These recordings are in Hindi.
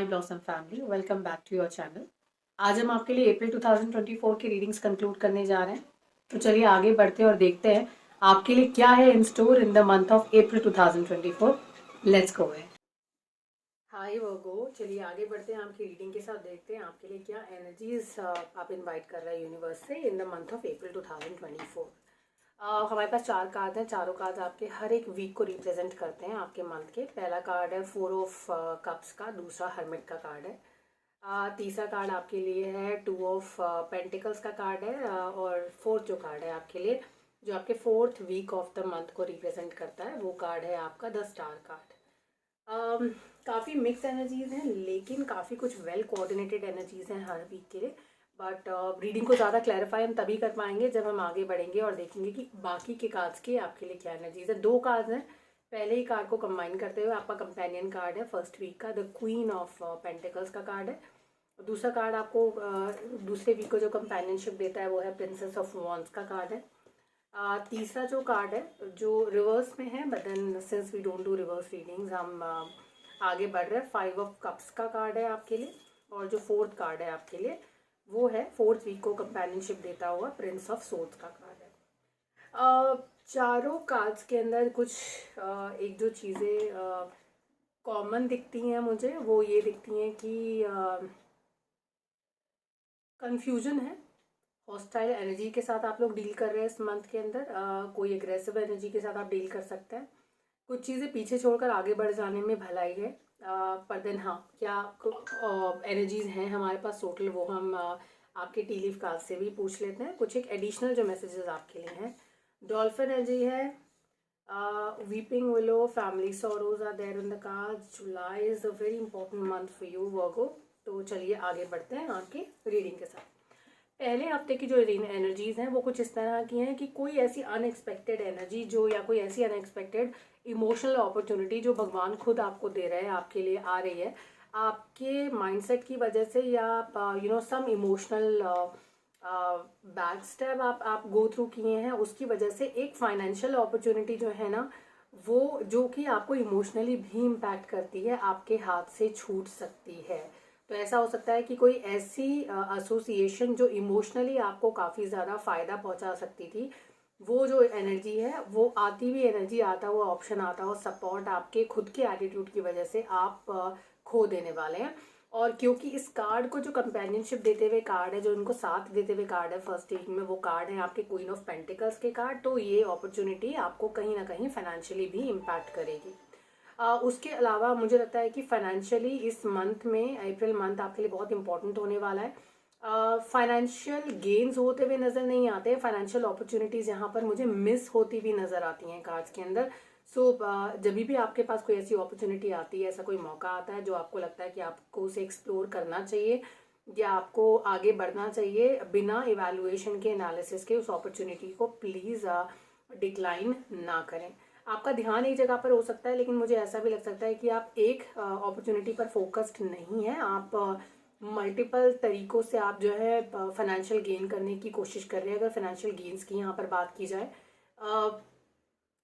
Blossom family, welcome back to your channel. आज हम आपके लिए अप्रैल 2024 की रीडिंग्स कंक्लूड करने जा रहे हैं। तो चलिए आगे बढ़ते हैं और देखते हैं आपके लिए क्या है इन store in the month of April 2024। Let's go है। हाय वर्गो, चलिए आगे बढ़ते हैं आपकी रीडिंग के साथ। देखते हैं आपके लिए क्या एनर्जीज आप इनवाइट कर रहे हैं यूनिवर्स से इन द मंथ ऑफ अप्रैल 2024। हमारे पास 4 कार्ड हैं। चारों कार्ड आपके हर एक वीक को रिप्रेजेंट करते हैं आपके मंथ के। पहला कार्ड है 4 ऑफ कप्स का, दूसरा हर्मिट का कार्ड है। तीसरा कार्ड आपके लिए है 2 ऑफ पेंटिकल्स का कार्ड है। और फोर्थ जो कार्ड है आपके लिए, जो आपके fourth week of the month को रिप्रेजेंट करता है, वो कार्ड है आपका द स्टार कार्ड। काफ़ी मिक्स एनर्जीज हैं, लेकिन काफ़ी कुछ वेल कोऑर्डिनेटेड एनर्जीज हैं हर वीक के लिए। बट रीडिंग को ज़्यादा क्लैरिफाई हम तभी कर पाएंगे जब हम आगे बढ़ेंगे और देखेंगे कि बाकी के कार्ड्स के आपके लिए क्या एनर्जीज है। 2 कार्ड्स हैं। पहले ही कार्ड को कंबाइन करते हुए आपका कंपेनियन कार्ड है फर्स्ट वीक का, द क्वीन ऑफ पेंटिकल्स का कार्ड है। दूसरा कार्ड आपको दूसरे वीक को जो कंपेनियनशिप देता है वो है प्रिंसेस ऑफ वॉन्ड्स का कार्ड है। तीसरा जो कार्ड है जो रिवर्स में है, but then since we don't do reverse readings, हम आगे बढ़ रहे हैं। 5 ऑफ कप्स का कार्ड है आपके लिए। और जो फोर्थ कार्ड है आपके लिए वो है फोर्थ वीक को कंपेनियनशिप देता हुआ प्रिंस ऑफ सोर्ड्स का कार्ड है। चारों कार्ड्स के अंदर कुछ एक जो चीज़ें कॉमन दिखती हैं मुझे, वो ये दिखती हैं कि कंफ्यूजन है। हॉस्टाइल एनर्जी के साथ आप लोग डील कर रहे हैं इस मंथ के अंदर। कोई एग्रेसिव एनर्जी के साथ आप डील कर सकते हैं। कुछ चीज़ें पीछे छोड़कर आगे बढ़ जाने में भलाई है। पर देन हाँ, क्या एनर्जीज हैं हमारे पास टोटल, वो हम आपके टी लीफ कार्ड से भी पूछ लेते हैं। कुछ एक एडिशनल जो मैसेजेस आपके लिए हैं। डॉल्फिन एनर्जी है, weeping willow, family sorrows are there in the card. July is a very important month for you Virgo. तो चलिए आगे बढ़ते हैं आपकी रीडिंग के साथ। पहले हफ्ते की जो एनर्जीज हैं वो कुछ इस तरह की हैं कि कोई ऐसी अनएक्सपेक्टेड एनर्जी जो, या कोई ऐसी अनएक्सपेक्टेड इमोशनल अपॉर्चुनिटी जो भगवान खुद आपको दे रहे हैं, आपके लिए आ रही है आपके माइंडसेट की वजह से, या सम इमोशनल बैक स्टेप आप गो थ्रू किए हैं, उसकी वजह से एक फाइनेंशियल अपॉर्चुनिटी जो है ना, वो जो कि आपको इमोशनली भी इम्पैक्ट करती है, आपके हाथ से छूट सकती है। तो ऐसा हो सकता है कि कोई ऐसी एसोसिएशन जो इमोशनली आपको काफ़ी ज़्यादा फ़ायदा पहुंचा सकती थी, वो जो एनर्जी है, वो आती हुई एनर्जी, आता हुआ ऑप्शन, आता हुआ सपोर्ट आपके खुद के एटीट्यूड की वजह से आप खो देने वाले हैं। और क्योंकि इस कार्ड को जो कंपेनियनशिप देते हुए कार्ड है, जो इनको साथ देते हुए कार्ड है फर्स्ट वीक में, वो कार्ड है आपके क्वीन ऑफ पेंटिकल्स के कार्ड। तो ये अपॉर्चुनिटी आपको कहीं ना कहीं फाइनेंशियली भी इम्पैक्ट करेगी। उसके अलावा मुझे लगता है कि फाइनेंशियली इस मंथ में, अप्रैल मंथ आपके लिए बहुत इंपॉर्टेंट होने वाला है। फाइनेंशियल गेन्स होते हुए नज़र नहीं आते, फाइनेंशियल अपॉर्चुनिटीज़ यहाँ पर मुझे मिस होती भी नज़र आती हैं कार्ड्स के अंदर। सो जब भी आपके पास कोई ऐसी अपॉर्चुनिटी आती है, ऐसा कोई मौका आता है जो आपको लगता है कि आपको उसे एक्सप्लोर करना चाहिए या आपको आगे बढ़ना चाहिए, बिना इवैल्यूएशन के, एनालिसिस के, उस अपॉर्चुनिटी को प्लीज़ डिक्लाइन ना करें। आपका ध्यान एक जगह पर हो सकता है, लेकिन मुझे ऐसा भी लग सकता है कि आप एक अपॉर्चुनिटी पर फोकस्ड नहीं हैं। आप मल्टीपल तरीकों से आप जो है फाइनेंशियल गेन करने की कोशिश कर रहे हैं। अगर फाइनेंशियल गेन्स की यहाँ पर बात की जाए,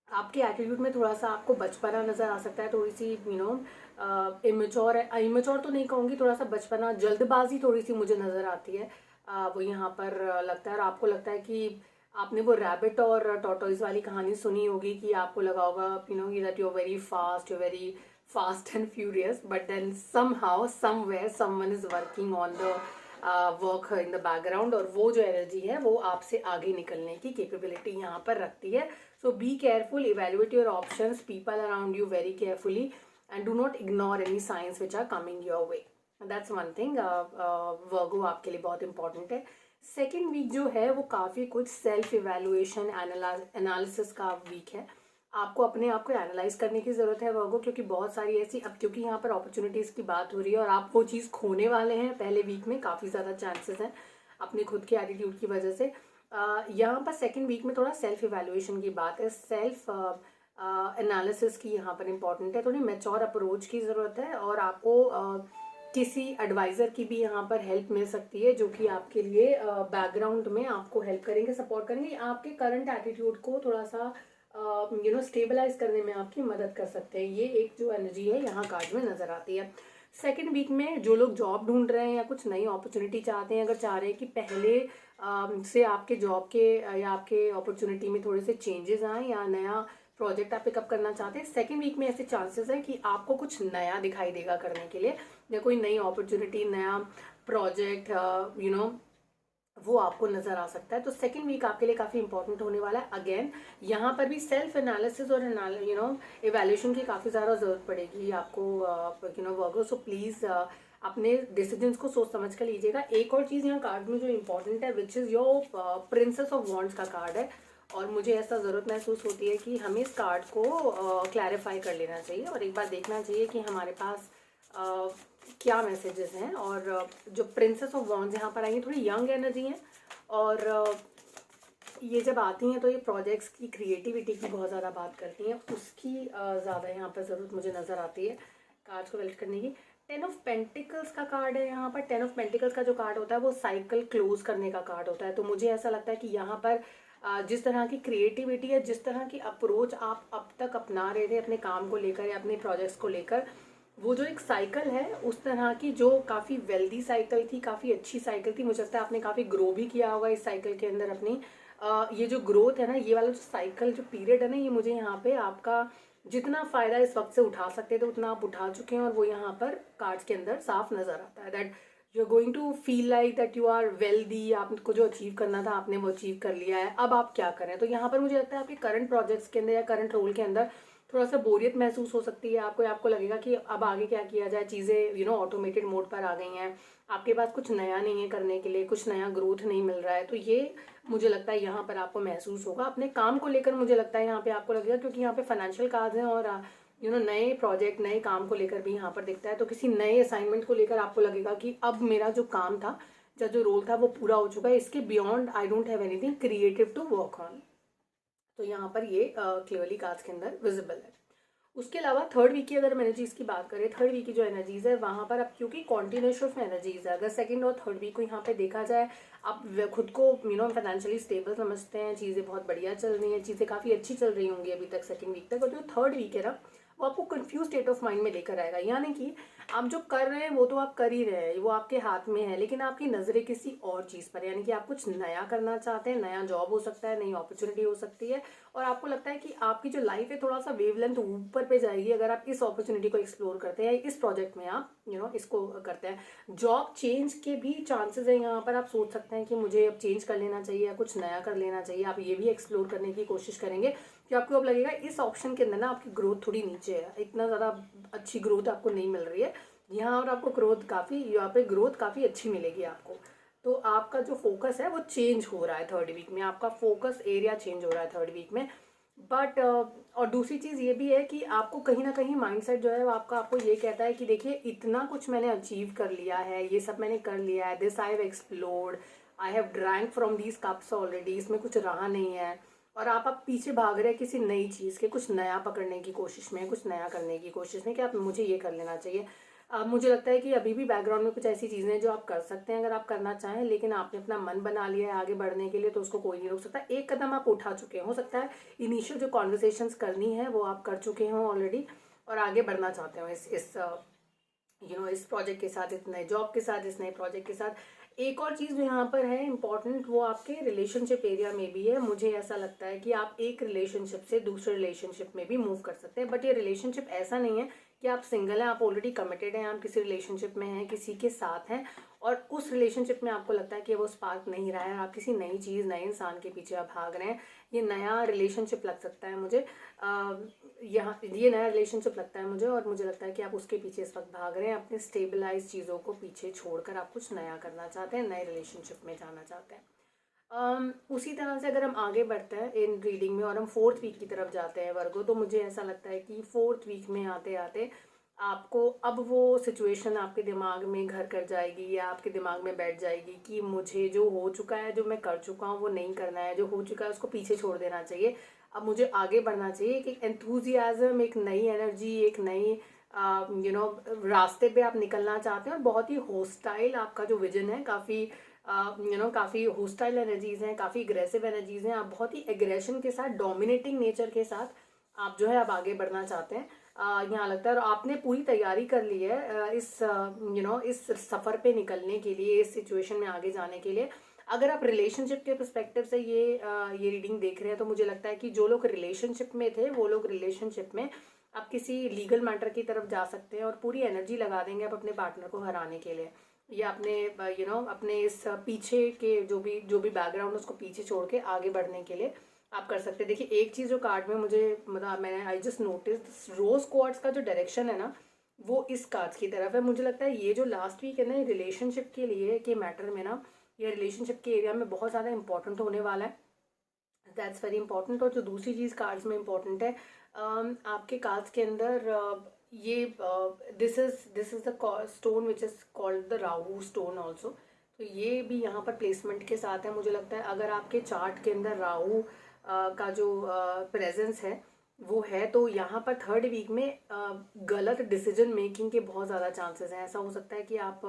आपके एटीट्यूड में थोड़ा सा आपको बचपना नज़र आ सकता है, थोड़ी सी इमेच्योर है, इमेच्योर तो नहीं कहूँगी, थोड़ा सा बचपना, जल्दबाजी थोड़ी सी मुझे नज़र आती है। वो यहाँ पर लगता है। और आपको लगता है कि आपने वो रैबिट और टॉर्टोइज वाली कहानी सुनी होगी कि आपको लगा होगा that you are very fast, you very fast and furious, but then somehow somewhere someone is working on the work in the background, और वो जो एनर्जी है वो आपसे आगे निकलने की कैपेबिलिटी यहाँ पर रखती है। So be careful, evaluate your options, people around you very carefully, and do not ignore any signs which are coming your way. That's one thing. Virgo आपके लिए बहुत इंपॉर्टेंट है। सेकेंड वीक जो है वो काफ़ी कुछ सेल्फ इवेल्युएशन, एनालिसिस का वीक है। आपको अपने आप को एनालाइज करने की ज़रूरत है वर्गो, क्योंकि बहुत सारी ऐसी, अब क्योंकि यहाँ पर अपॉर्चुनिटीज़ की बात हो रही है और आप वो चीज़ खोने वाले हैं पहले वीक में, काफ़ी ज़्यादा चांसेस हैं अपने खुद के एटीट्यूड की वजह से। यहाँ पर सेकेंड वीक में थोड़ा सेल्फ इवेल्युएशन की बात है, सेल्फ एनालिसिस की यहाँ पर इम्पॉर्टेंट है। थोड़ी मैच्योर अप्रोच की ज़रूरत है, और आपको किसी एडवाइज़र की भी यहाँ पर हेल्प मिल सकती है, जो कि आपके लिए बैकग्राउंड में आपको हेल्प करेंगे, सपोर्ट करेंगे, आपके करंट एटीट्यूड को थोड़ा सा स्टेबलाइज करने में आपकी मदद कर सकते हैं। ये एक जो एनर्जी है यहाँ कार्ड में नज़र आती है। सेकंड वीक में जो लोग जॉब ढूंढ रहे हैं या कुछ नई अपॉर्चुनिटी चाहते हैं, अगर चाह रहे हैं कि पहले से आपके जॉब के या आपके अपॉर्चुनिटी में थोड़े से चेंजेस आए या नया प्रोजेक्ट आप पिकअप करना चाहते हैं, सेकंड वीक में ऐसे चांसेस हैं कि आपको कुछ नया दिखाई देगा करने के लिए, या कोई नई अपॉर्चुनिटी, नया प्रोजेक्ट वो आपको नज़र आ सकता है। तो सेकंड वीक आपके लिए काफ़ी इंपॉर्टेंट होने वाला है। अगेन यहाँ पर भी सेल्फ एनालिसिस और इवैल्यूएशन की काफ़ी ज़्यादा ज़रूरत पड़ेगी आपको वर्कर्स। सो प्लीज़ अपने डिसीजंस को सोच समझ कर लीजिएगा। एक और चीज़ यहाँ कार्ड में जो इंपॉर्टेंट है, which is your princess of wands का कार्ड है, और मुझे ऐसा ज़रूरत महसूस होती है कि हमें इस कार्ड को क्लैरिफाई कर लेना चाहिए और एक बार देखना चाहिए कि हमारे पास क्या मैसेजेस हैं। और जो प्रिंसेस ऑफ वॉन्ड्स यहाँ पर आई हैं, थोड़ी यंग एनर्जी हैं, और ये जब आती हैं तो ये प्रोजेक्ट्स की क्रिएटिविटी की बहुत ज़्यादा बात करती हैं, उसकी ज़्यादा यहाँ पर ज़रूरत मुझे नज़र आती है कार्ड्स को वेल्ट करने की। 10 ऑफ पेंटिकल्स का कार्ड है यहाँ पर। 10 ऑफ पेंटिकल्स का जो कार्ड होता है वो साइकिल क्लोज करने का कार्ड होता है। तो मुझे ऐसा लगता है कि यहाँ पर जिस तरह की क्रिएटिविटी है, जिस तरह की अप्रोच आप अब तक अपना रहे थे अपने काम को लेकर या अपने प्रोजेक्ट्स को लेकर, वो जो एक साइकिल है उस तरह की, जो काफ़ी वेल्दी साइकिल थी, काफ़ी अच्छी साइकिल थी, मुझे लगता है आपने काफ़ी ग्रो भी किया होगा इस साइकिल के अंदर अपनी। ये जो ग्रोथ है ना, ये वाला जो साइकिल जो पीरियड है ना, ये मुझे यहाँ पे आपका जितना फ़ायदा इस वक्त से उठा सकते थे उतना आप उठा चुके हैं, और वो यहाँ पर कार्ड्स के अंदर साफ नज़र आता है that you are going to feel like that you are wealthy. आपको जो अचीव करना था आपने वो अचीव कर लिया है, अब आप क्या करें। तो यहाँ पर मुझे लगता है आपके करंट प्रोजेक्ट्स के अंदर या करंट रोल के अंदर थोड़ा सा बोरियत महसूस हो सकती है आपको, आपको लगेगा कि अब आगे क्या किया जाए, चीज़ें ऑटोमेटेड मोड पर आ गई हैं, आपके पास कुछ नया नहीं है करने के लिए, कुछ नया ग्रोथ नहीं मिल रहा है। तो ये मुझे लगता है यहाँ पर आपको महसूस होगा अपने काम को लेकर। मुझे लगता है यहाँ पे आपको लगेगा, क्योंकि यहाँ पे फाइनेंशियल कार्ड्स हैं और नए प्रोजेक्ट नए काम को लेकर भी यहाँ पर दिखता है। तो किसी नए असाइनमेंट को लेकर आपको लगेगा कि अब मेरा जो काम था या जो रोल था वो पूरा हो चुका है, इसके beyond I don't have anything creative to work on. तो यहाँ पर ये क्लियरली कार्ड्स के अंदर विजिबल है। उसके अलावा थर्ड वीक की अगर हम एनर्जीज की बात करें, थर्ड वीक की जो एनर्जीज है वहाँ पर अब क्योंकि कॉन्टिन्यूशन ऑफ एनर्जीज है, अगर सेकंड और थर्ड वीक को यहाँ पे देखा जाए, आप खुद को फाइनेंशियली स्टेबल समझते हैं, चीज़ें बहुत बढ़िया चल रही हैं, चीज़ें काफ़ी अच्छी चल रही होंगी अभी तक सेकंड वीक तक, और जो थर्ड वीक है ना वो आपको कंफ्यूज स्टेट ऑफ माइंड में लेकर आएगा। यानी कि आप जो कर रहे हैं वो तो आप कर ही रहे हैं, वो आपके हाथ में है, लेकिन आपकी नज़रें किसी और चीज़ पर, यानी कि आप कुछ नया करना चाहते हैं, नया जॉब हो सकता है, नई अपॉर्चुनिटी हो सकती है, और आपको लगता है कि आपकी जो लाइफ है थोड़ा सा वेवलेंथ ऊपर पे जाएगी अगर आप इस अपॉर्चुनिटी को एक्सप्लोर करते हैं, इस प्रोजेक्ट में आप इसको करते हैं। जॉब चेंज के भी चांसेस हैं यहाँ पर। आप सोच सकते हैं कि मुझे अब चेंज कर लेना चाहिए या कुछ नया कर लेना चाहिए, आप ये भी एक्सप्लोर करने की कोशिश करेंगे कि आपको अब लगेगा इस ऑप्शन के अंदर ना आपकी ग्रोथ थोड़ी नीचे है, इतना ज़्यादा अच्छी ग्रोथ आपको नहीं मिल रही है यहाँ, और आपको ग्रोथ काफ़ी, यहाँ पे ग्रोथ काफ़ी अच्छी मिलेगी आपको। तो आपका जो फोकस है वो चेंज हो रहा है थर्ड वीक में, आपका फोकस एरिया चेंज हो रहा है थर्ड वीक में। बट और दूसरी चीज़ ये भी है कि आपको कहीं ना कहीं माइंडसेट जो है वो आपको ये कहता है कि देखिए इतना कुछ मैंने अचीव कर लिया है, ये सब मैंने कर लिया है, this I have explored, I have drank from these cups already, इसमें कुछ रहा नहीं है, और आप पीछे भाग रहे हैं किसी नई चीज़ के, कुछ नया पकड़ने की कोशिश में, कुछ नया करने की कोशिश में कि आप मुझे ये कर लेना चाहिए। मुझे लगता है कि अभी भी बैकग्राउंड में कुछ ऐसी चीज़ें हैं जो आप कर सकते हैं अगर आप करना चाहें, लेकिन आपने अपना मन बना लिया है आगे बढ़ने के लिए तो उसको कोई नहीं रोक सकता। एक कदम आप उठा चुके हैं, हो सकता है इनिशियल जो कॉन्वर्सेशंस करनी है वो आप कर चुके हों ऑलरेडी, और आगे बढ़ना चाहते हो इस प्रोजेक्ट के साथ, इस नए जॉब के साथ, इस नए प्रोजेक्ट के साथ। एक और चीज़ जो यहाँ पर है इम्पॉर्टेंट, वो आपके रिलेशनशिप एरिया में भी है। मुझे ऐसा लगता है कि आप एक रिलेशनशिप से दूसरे रिलेशनशिप में भी मूव कर सकते हैं, बट ये रिलेशनशिप ऐसा नहीं है कि आप सिंगल हैं, आप ऑलरेडी कमिटेड हैं, आप किसी रिलेशनशिप में हैं, किसी के साथ हैं, और उस रिलेशनशिप में आपको लगता है कि वो स्पार्क नहीं रहा है, आप किसी नई चीज़, नए इंसान के पीछे आप भाग रहे हैं। ये नया रिलेशनशिप लग सकता है मुझे, यहाँ ये नया रिलेशनशिप लगता है मुझे, और मुझे लगता है कि आप उसके पीछे इस वक्त भाग रहे हैं, अपने स्टेबलाइज चीज़ों को पीछे छोड़कर आप कुछ नया करना चाहते हैं, नए रिलेशनशिप में जाना चाहते हैं। उसी तरह से अगर हम आगे बढ़ते हैं इन रीडिंग में और हम फोर्थ वीक की तरफ जाते हैं वर्गो, तो मुझे ऐसा लगता है कि फोर्थ वीक में आते आते आपको अब वो सिचुएशन आपके दिमाग में घर कर जाएगी, या आपके दिमाग में बैठ जाएगी कि मुझे जो हो चुका है, जो मैं कर चुका हूँ वो नहीं करना है, जो हो चुका है उसको पीछे छोड़ देना चाहिए, अब मुझे आगे बढ़ना चाहिए। कि एंथुजियाज्म, एक नई एनर्जी, एक नई रास्ते पे आप निकलना चाहते हैं, और बहुत ही होस्टाइल आपका जो विजन है, काफ़ी काफ़ी होस्टाइल एनर्जीज हैं, काफ़ी एग्रेसिव एनर्जीज हैं, आप बहुत ही एग्रेशन के साथ, डोमिनेटिंग नेचर के साथ आप जो है आप आगे बढ़ना चाहते हैं। यहाँ लगता है। और आपने पूरी तैयारी कर ली है इस इस सफ़र पे निकलने के लिए, इस सिचुएशन में आगे जाने के लिए। अगर आप रिलेशनशिप के पर्सपेक्टिव से ये रीडिंग देख रहे हैं तो मुझे लगता है कि जो लोग रिलेशनशिप में थे वो लोग रिलेशनशिप में आप किसी लीगल मैटर की तरफ जा सकते हैं और पूरी एनर्जी लगा देंगे आप अपने पार्टनर को हराने के लिए, या अपने अपने इस पीछे के जो भी बैकग्राउंड उसको पीछे छोड़ के आगे बढ़ने के लिए आप कर सकते हैं। देखिए एक चीज़ जो कार्ड में मुझे मतलब मैंने I just notice rose quartz का जो डायरेक्शन है ना वो इस कार्ड्स की तरफ है। मुझे लगता है ये जो लास्ट वीक है ना ये रिलेशनशिप के लिए के मैटर में ना, ये रिलेशनशिप के एरिया में बहुत ज़्यादा इंपॉर्टेंट होने वाला है। That's very important. और जो दूसरी चीज़ कार्ड्स में इंपॉर्टेंट है, आपके कार्ड्स के अंदर ये this is the stone which is called the Rahu stone also. तो ये भी यहाँ पर प्लेसमेंट के साथ है। मुझे लगता है अगर आपके चार्ट के अंदर राहु का जो प्रेजेंस है वो है तो यहाँ पर थर्ड वीक में गलत डिसीजन मेकिंग के बहुत ज़्यादा चांसेस हैं। ऐसा हो सकता है कि आप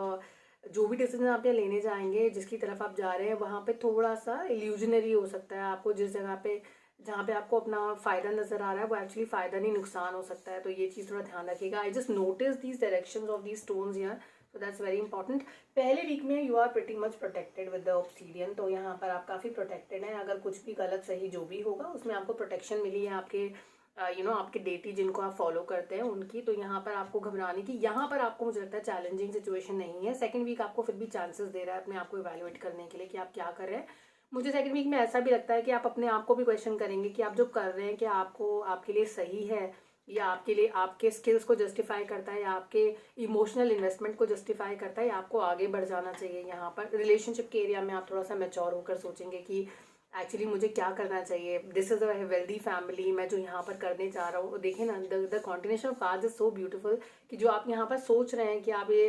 जो भी डिसीजन आप यहाँ लेने जाएंगे, जिसकी तरफ आप जा रहे हैं वहाँ पे थोड़ा सा इल्यूजनरी हो सकता है। आपको जिस जगह पे जहाँ पे आपको अपना फ़ायदा नज़र आ रहा है वो एक्चुअली फ़ायदा नहीं नुकसान हो सकता है। तो ये चीज़ थोड़ा ध्यान रखिएगा। I just notice these directions of these stones here, so that's very important. पहले वीक में you are pretty much protected with the obsidian, तो यहाँ पर आप काफ़ी प्रोटेक्टेड हैं। अगर कुछ भी गलत सही जो भी होगा उसमें आपको प्रोटेक्शन मिली है आपके आपके डेटी जिनको आप फॉलो करते हैं उनकी। तो यहाँ पर आपको घबराने की, यहाँ पर आपको मुझे लगता है चैलेंजिंग सिचुएशन नहीं है। सेकंड वीक आपको फिर भी चांसेस दे रहा है अपने आप को इवैल्यूएट करने के लिए कि आप क्या कर रहे हैं। मुझे सेकंड वीक में ऐसा भी लगता है कि आप अपने आप को भी क्वेश्चन करेंगे कि आप जो कर रहे हैं क्या आपको आपके लिए सही है, या आपके लिए आपके स्किल्स को जस्टिफाई करता है, या आपके इमोशनल इन्वेस्टमेंट को जस्टिफाई करता है, या आपको आगे बढ़ जाना चाहिए। यहाँ पर रिलेशनशिप के एरिया में आप थोड़ा सा मैच्योर होकर सोचेंगे कि एक्चुअली मुझे क्या करना चाहिए। This is a wealthy family, मैं जो यहाँ पर करने जा रहा हूँ। देखिए ना the combination of cards is so beautiful कि जो आप यहाँ पर सोच रहे हैं कि आप ये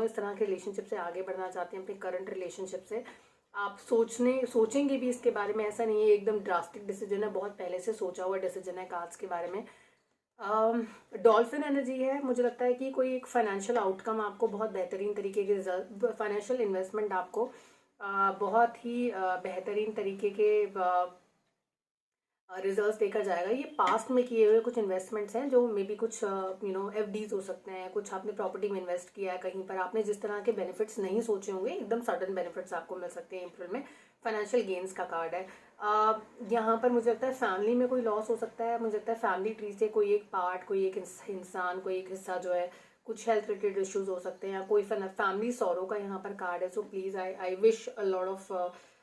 इस तरह के रिलेशनशिप से आगे बढ़ना चाहते हैं, अपने करंट रिलेशनशिप से आप सोचेंगे भी इसके बारे में। ऐसा नहीं है एकदम ड्रास्टिक डिसीजन है, बहुत पहले से सोचा हुआ डिसीजन है कार्ड्स के बारे में। डॉल्फिन एनर्जी है। मुझे लगता है कि कोई एक फाइनेंशियल आउटकम आपको बहुत बेहतरीन तरीके के रिजल्ट, फाइनेंशियल इन्वेस्टमेंट आपको बहुत ही बेहतरीन तरीके के रिजल्ट्स देखा जाएगा। ये पास्ट में किए हुए कुछ इन्वेस्टमेंट्स हैं जो मे बी कुछ एफडीज हो सकते हैं, कुछ आपने प्रॉपर्टी में इन्वेस्ट किया है कहीं पर, आपने जिस तरह के बेनिफिट्स नहीं सोचे होंगे एकदम सडन बेनिफिट्स आपको मिल सकते हैं अप्रैल में। फाइनेंशियल गेन्स का कार्ड है। यहाँ पर मुझे लगता है फैमिली में कोई लॉस हो सकता है। मुझे लगता है फैमिली ट्री से कोई एक पार्ट, कोई एक इंसान, कोई एक हिस्सा जो है, कुछ हेल्थ रिलेटेड इश्यूज हो सकते हैं, या कोई फैमिली सॉरो का यहाँ पर कार्ड है। So please I wish a lot of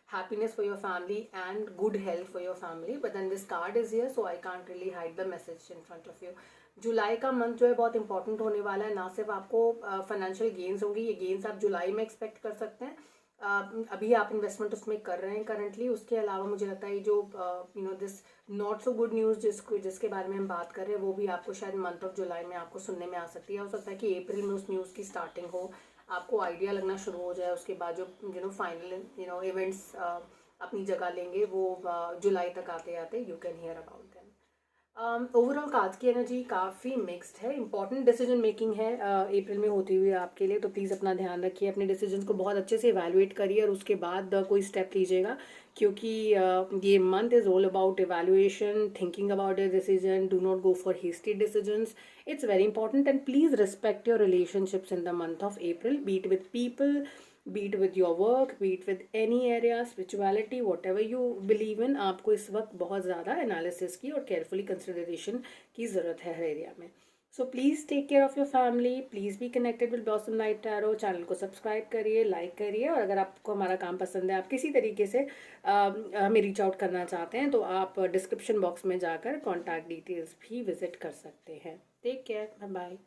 happiness for your family and good health for your family, but then this card is here so I can't really hide the message in front of you. जुलाई का मंथ जो है बहुत इंपॉर्टेंट होने वाला है। ना सिर्फ आपको फाइनेंशियल गेन्स होंगे, ये गेन्स आप जुलाई में एक्सपेक्ट कर सकते हैं। अभी आप इन्वेस्टमेंट उसमें कर रहे हैं करंटली। उसके अलावा मुझे लगता है जो this not so good news जिसके बारे में हम बात कर रहे हैं वो भी आपको शायद मंथ ऑफ जुलाई में आपको सुनने में आ सकती है। हो सकता है कि अप्रैल में उस न्यूज़ की स्टार्टिंग हो, आपको आइडिया लगना शुरू हो जाए। उसके बाद जो फाइनल इवेंट्स अपनी जगह लेंगे वो जुलाई तक आते आते you can hear about them. Overall cards की एनर्जी काफ़ी मिक्स्ड है। इंपॉर्टेंट डिसीजन मेकिंग है अप्रैल में होती हुई आपके लिए, तो प्लीज़ अपना ध्यान रखिए, अपने डिसीजन को बहुत अच्छे से इवैल्यूएट करिए और उसके बाद कोई स्टेप लीजिएगा, क्योंकि ये month is all about evaluation, thinking about your decision. Do not go for hasty decisions, it's very important. And please respect your relationships in the month of April, be it with people, be it with your work, be it with any area, spirituality, whatever you believe in। आपको इस वक्त बहुत ज़्यादा एनालिसिस की और केयरफुली कंसिडरेशन की ज़रूरत है हर एरिया में। So please take care of your family, please be connected with blossom light tarot. Channel को सब्सक्राइब करिए, लाइक करिए, और अगर आपको हमारा काम पसंद है, आप किसी तरीके से हमें रीच आउट करना चाहते हैं, तो आप डिस्क्रिप्शन बॉक्स में जाकर कॉन्टैक्ट डिटेल्स भी विजिट कर सकते हैं। Take care, bye bye.